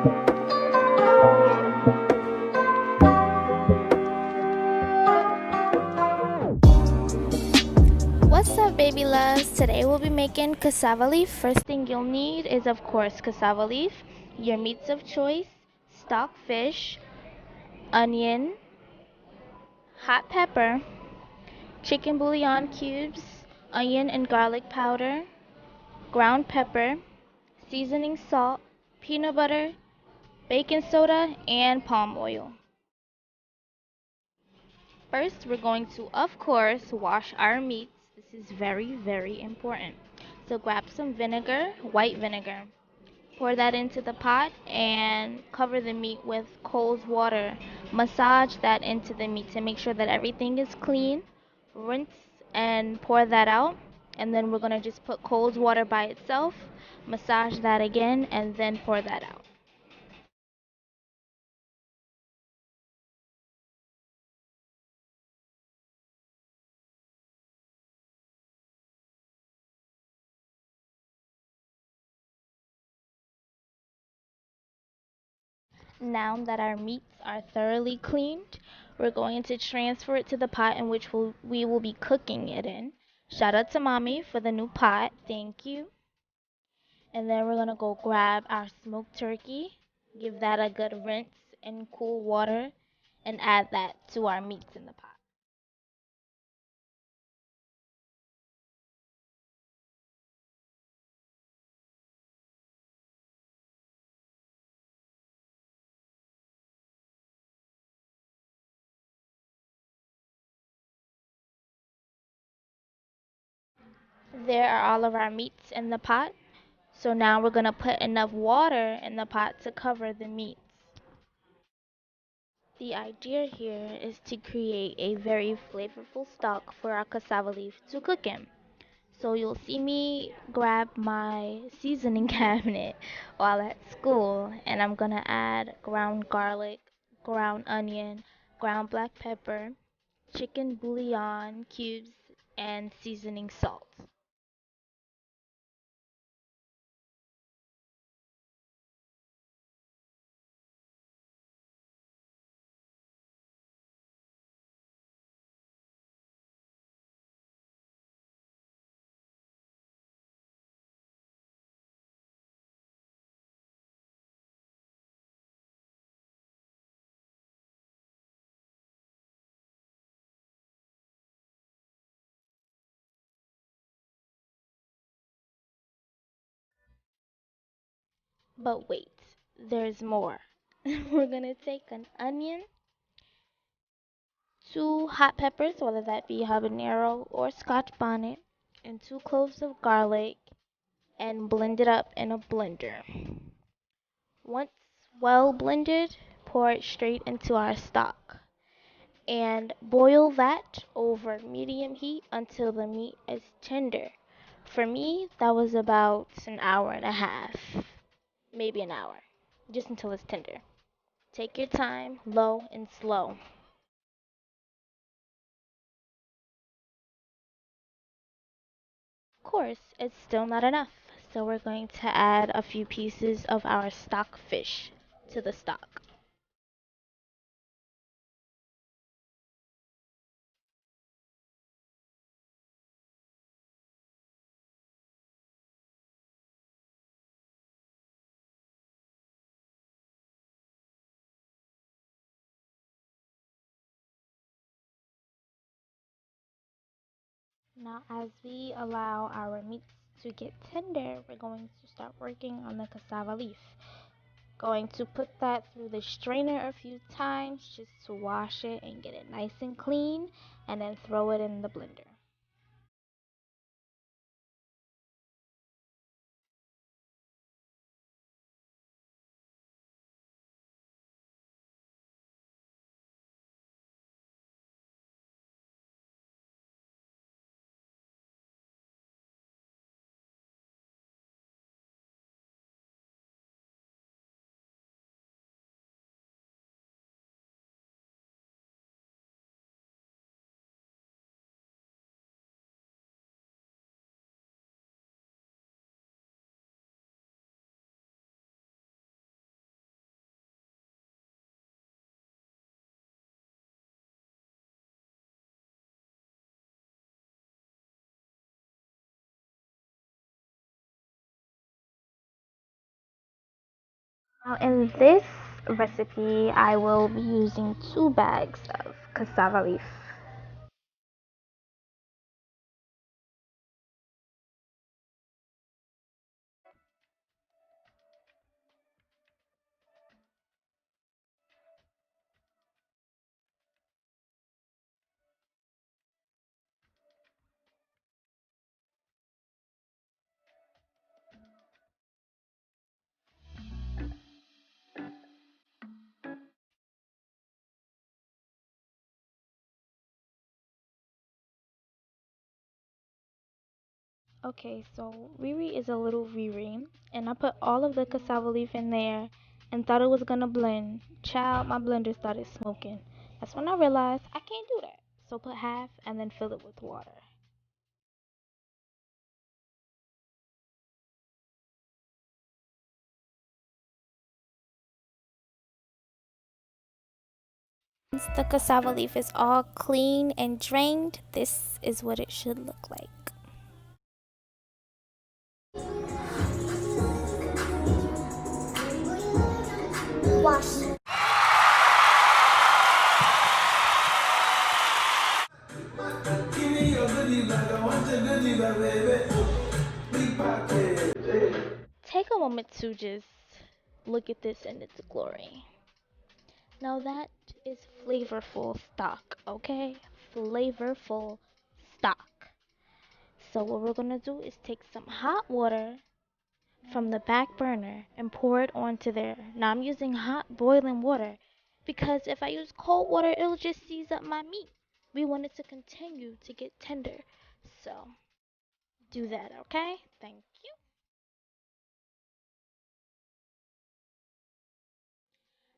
What's up, baby loves? Today we'll be making cassava leaf. First thing you'll need is, of course, cassava leaf, your meats of choice, stockfish, onion, hot pepper, chicken bouillon cubes, onion and garlic powder, ground pepper, seasoning salt, peanut butter, baking soda, and palm oil. First, we're going to, of course, wash our meats. This is very, very important. So grab some vinegar, white vinegar. Pour that into the pot and cover the meat with cold water. Massage that into the meat to make sure that everything is clean. Rinse and pour that out. And then we're going to just put cold water by itself, massage that again, and then pour that out. Now that our meats are thoroughly cleaned, we're going to transfer it to the pot in which we will be cooking it in. Shout out to mommy for the new pot. Thank you. And then we're going to go grab our smoked turkey, give that a good rinse in cool water, and add that to our meats in the pot. There are all of our meats in the pot. So now we're going to put enough water in the pot to cover the meats. The idea here is to create a very flavorful stock for our cassava leaf to cook in. So you'll see me grab my seasoning cabinet while at school, and I'm gonna add ground garlic, ground onion, ground black pepper, chicken bouillon cubes, and seasoning salt. But wait, there's more. We're gonna take an onion, two hot peppers, whether that be habanero or scotch bonnet, and two cloves of garlic, and blend it up in a blender. Once well blended, pour it straight into our stock and boil that over medium heat until the meat is tender. For me, that was about an hour and a half, maybe an hour, just until it's tender. Take your time, low and slow. Of course, it's still not enough, so we're going to add a few pieces of our stockfish to the stock. Now, as we allow our meats to get tender, we're going to start working on the cassava leaf. Going to put that through the strainer a few times just to wash it and get it nice and clean, and then throw it in the blender. Now in this recipe, I will be using 2 bags of cassava leaf. Okay, so Riri is a little Riri, and I put all of the cassava leaf in there and thought it was gonna blend. Child, my blender started smoking. That's when I realized I can't do that. So put half and then fill it with water. Once the cassava leaf is all clean and drained, this is what it should look like. Wash. Take a moment to just look at this in its glory. Now that is flavorful stock, okay? Flavorful stock. So what we're gonna do is take some hot water from the back burner and pour it onto there. Now I'm using hot boiling water because if I use cold water, it'll just seize up my meat. We want it to continue to get tender. So do that, okay? Thank you.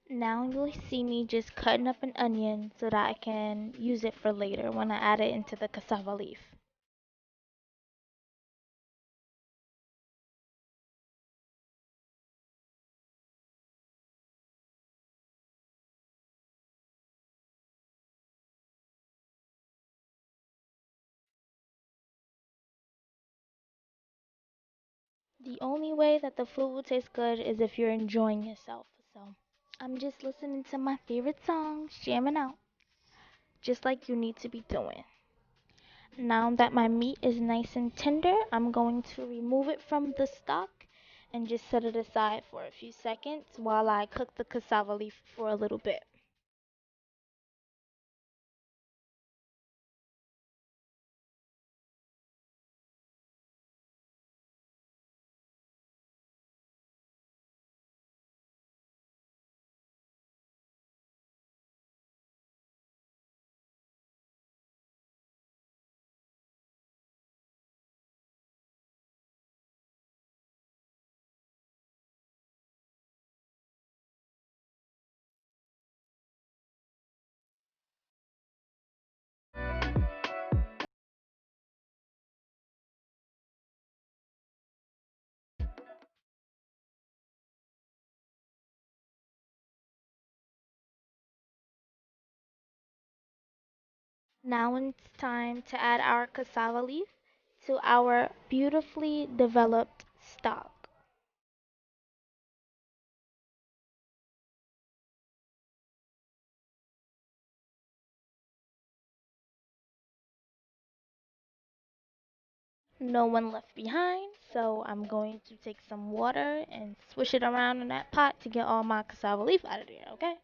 Now you'll see me just cutting up an onion so that I can use it for later when I add it into the cassava leaf. The only way that the food will taste good is if you're enjoying yourself. So I'm just listening to my favorite songs, jamming out, just like you need to be doing. Now that my meat is nice and tender, I'm going to remove it from the stock and just set it aside for a few seconds while I cook the cassava leaf for a little bit. Now it's time to add our cassava leaf to our beautifully developed stock. No one left behind, so I'm going to take some water and swish it around in that pot to get all my cassava leaf out of there, okay?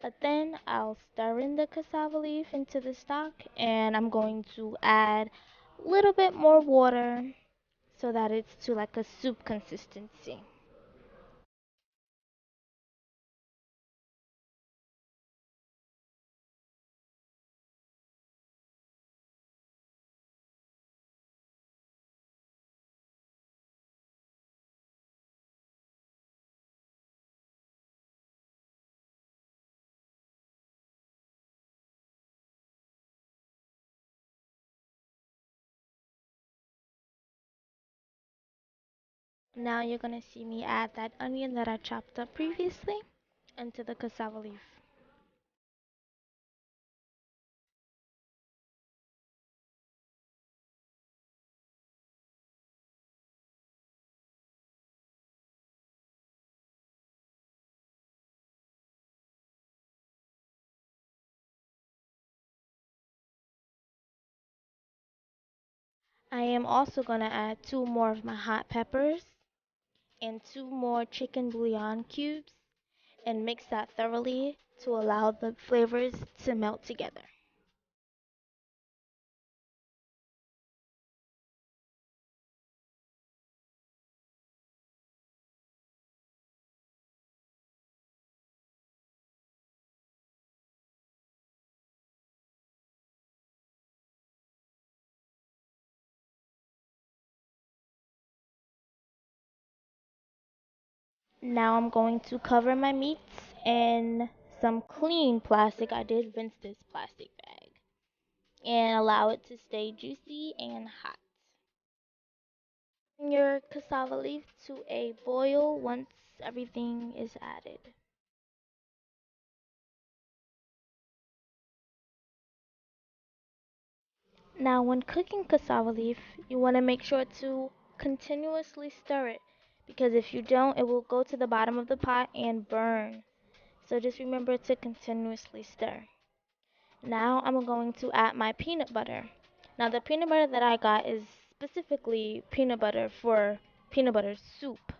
But then I'll stir in the cassava leaf into the stock and I'm going to add a little bit more water so that it's to like a soup consistency. Now you're gonna see me add that onion that I chopped up previously into the cassava leaf. I am also going to add 2 more of my hot peppers and 2 more chicken bouillon cubes and mix that thoroughly to allow the flavors to melt together. Now I'm going to cover my meats in some clean plastic. I did rinse this plastic bag and allow it to stay juicy and hot. Bring your cassava leaf to a boil once everything is added. Now, when cooking cassava leaf, you want to make sure to continuously stir it because if you don't, it will go to the bottom of the pot and burn. So just remember to continuously stir. Now I'm going to add my peanut butter. Now the peanut butter that I got is specifically peanut butter for peanut butter soup.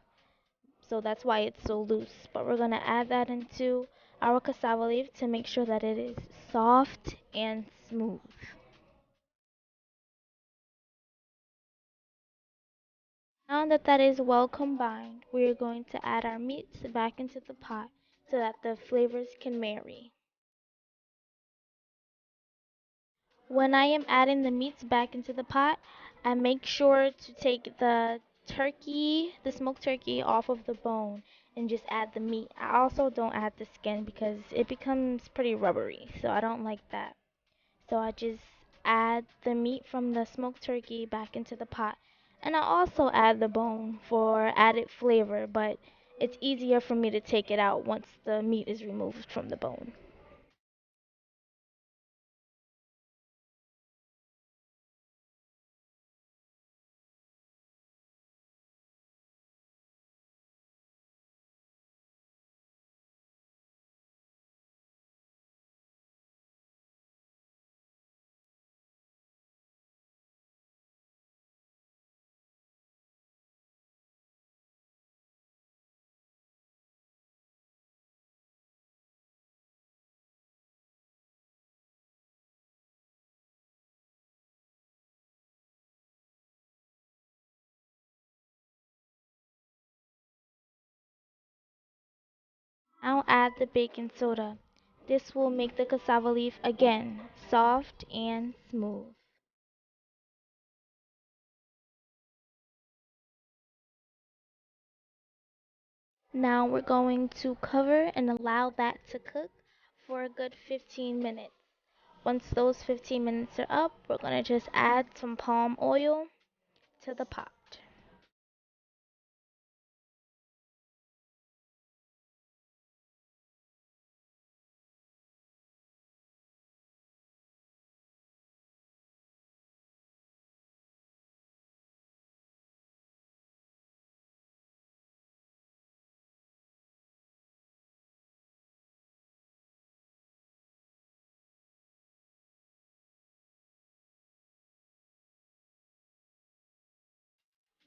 So that's why it's so loose. But we're going to add that into our cassava leaf to make sure that it is soft and smooth. Now that that is well combined, we are going to add our meats back into the pot so that the flavors can marry. When I am adding the meats back into the pot, I make sure to take the turkey, the smoked turkey, off of the bone and just add the meat. I also don't add the skin because it becomes pretty rubbery, so I don't like that. So I just add the meat from the smoked turkey back into the pot. And I also add the bone for added flavor, but it's easier for me to take it out once the meat is removed from the bone. I'll add the baking soda. This will make the cassava leaf again soft and smooth. Now we're going to cover and allow that to cook for a good 15 minutes. Once those 15 minutes are up, we're going to just add some palm oil to the pot.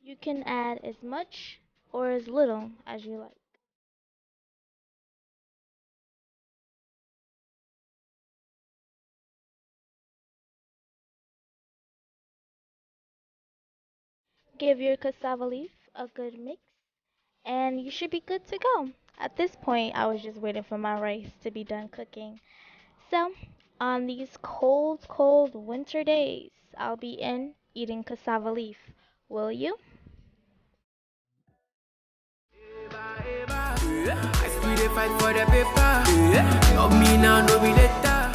You can add as much or as little as you like. Give your cassava leaf a good mix and you should be good to go. At this point, I was just waiting for my rice to be done cooking. So, on these cold, cold winter days, I'll be in eating cassava leaf. Will you? I still dey fight for the paper. Love me now, no be later.